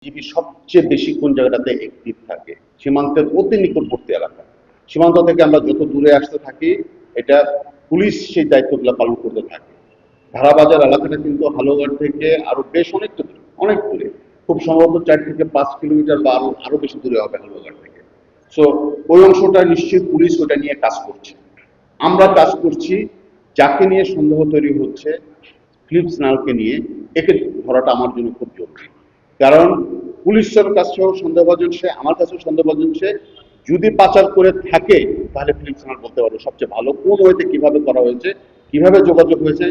BGB সবচেয়ে বেশি কোন জায়গাটাতে অ্যাক্টিভ থাকে? সীমান্তের অতি নিকটবর্তী এলাকা। সীমান্ত থেকে আমরা যত দূরে আসতে থাকি, এটা পুলিশ সেই দায়িত্বগুলো পালন করতে থাকে। ধারাবাজার এলাকাটা কিন্তু হালুয়াঘাট থেকে আরো বেশ অনেকটা দূরে, অনেক দূরে। খুব সম্ভবত 4 থেকে 5 কিলোমিটার বা আরো বেশি দূরে হবে হালুয়াঘাট থেকে। সো ওই অংশটা নিশ্চয়ই পুলিশ ওটা নিয়ে কাজ করছে। আমরা কাজ করছি যাকে নিয়ে সন্দেহ তৈরি হচ্ছে, ফিলিপস নালকে নিয়ে, একে ধরাটা আমার জন্য খুব জরুরি। কারণ পুলিশের কাছেও সন্দেহভাজন সে, আমার কাছেও সন্দেহভাজন সে। যদি পাচার করে থাকে তাহলে ফিলিপস নাল বলতে পারবো সবচেয়ে ভালো কোন ওয়েতে কিভাবে করা হয়েছে, কিভাবে যোগাযোগ হয়েছে,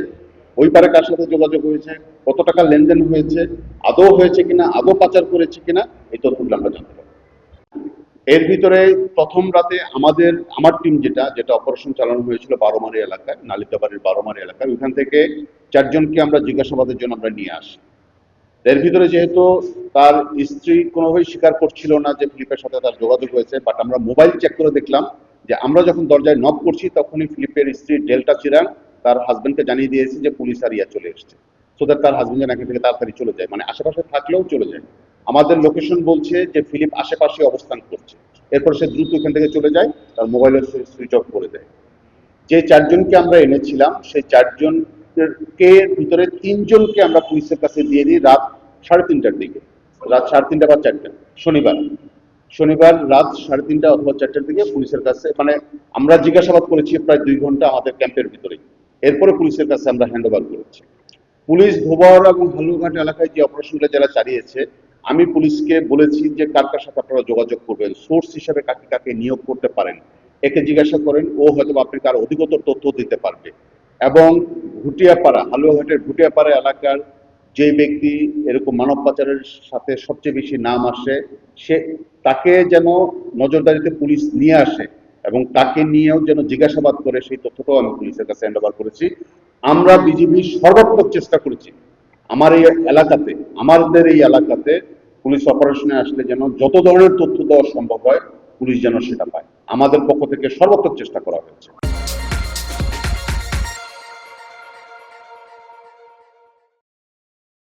ওই পারে কার সাথে যোগাযোগ হয়েছে, কত টাকা লেনদেন হয়েছে, আদৌ হয়েছে কিনা, আদৌ পাচার করেছে কিনা, এই তথ্যগুলো আমরা জানতে পারবো। এর ভিতরে প্রথম রাতে আমার টিম যেটা অপারেশন চালানো হয়েছিল বারোমারি এলাকায়, নালিতাবাড়ির বারোমারি এলাকায়, ওইখান থেকে 4জনকে আমরা জিজ্ঞাসাবাদের জন্য আমরা নিয়ে আসি। এর ভিতরে যেহেতু তার স্ত্রী কোনোভাবেই স্বীকার করছিল না যে ফিলিপের সাথে তার যোগাযোগ হয়েছে, বাট আমরা মোবাইল চেক করে দেখলাম যে আমরা যখন দরজায় নক করছি তখনই ফিলিপের স্ত্রী ডেল্টা চিরান তার হাজবেন্ডকে জানিয়ে দিয়েছে যে পুলিশ আর ইয়া চলে এসছে, সো দ্যাট তার হাজবেন্ড যেন এখান থেকে তাড়াতাড়ি চলে যায়, মানে আশেপাশে থাকলেও চলে যায়। আমাদের লোকেশন বলছে যে ফিলিপ আশেপাশে অবস্থান করছে। এরপর সে দ্রুত এখান থেকে চলে যায়, তার মোবাইলের সুইচ অফ করে দেয়। যে 4জনকে আমরা এনেছিলাম সেই 4জনকে ভিতরে 3জনকে আমরা পুলিশের কাছে দিয়ে দিই রাত 3:30টার দিকে, রাত 3:30 বা 4টা, শনিবার রাত 3:30 অথবা 4টার দিকে পুলিশের কাছে, মানে আমরা জিজ্ঞাসাবাদ করেছি প্রায় 2 ঘন্টা আমাদের ক্যাম্পের ভিতরেই। এরপরে পুলিশের কাছে আমরা হ্যান্ড ওভার করেছি। পুলিশ ধোবাউড়া এবং হালুঘাট এলাকায় যে অপারেশনটা যারা চালিয়েছে, আমি পুলিশকে বলেছি যে কার কার সাথে আপনারা যোগাযোগ করবেন, সোর্স হিসাবে কাকে কাকে নিয়োগ করতে পারেন, একে জিজ্ঞাসা করেন, ও হয়তো আপনাকে আরো অধিকতর তথ্য দিতে পারবে। এবং ভুটিয়াপাড়া, হালুয়াঘাটের ভুটিয়াপাড়া এলাকার যে ব্যক্তি এরকম মানব পাচারের সাথে সবচেয়ে বেশি নাম আসে, সে তাকে যেন নজরদারিতে পুলিশ নিয়ে আসে এবং তাকে নিয়েও যেন জিজ্ঞাসাবাদ করে, সেই তথ্যটাও আমি পুলিশের কাছে হ্যান্ড ওভার করেছি। আমরা বিজিবি সর্বাত্মক চেষ্টা করেছি আমাদের এই এলাকাতে পুলিশ অপারেশনে আসলে যেন যত ধরনের তথ্য দেওয়া সম্ভব হয় পুলিশ যেন সেটা পায়। আমাদের পক্ষ থেকে সর্বাত্মক চেষ্টা করা হয়েছে।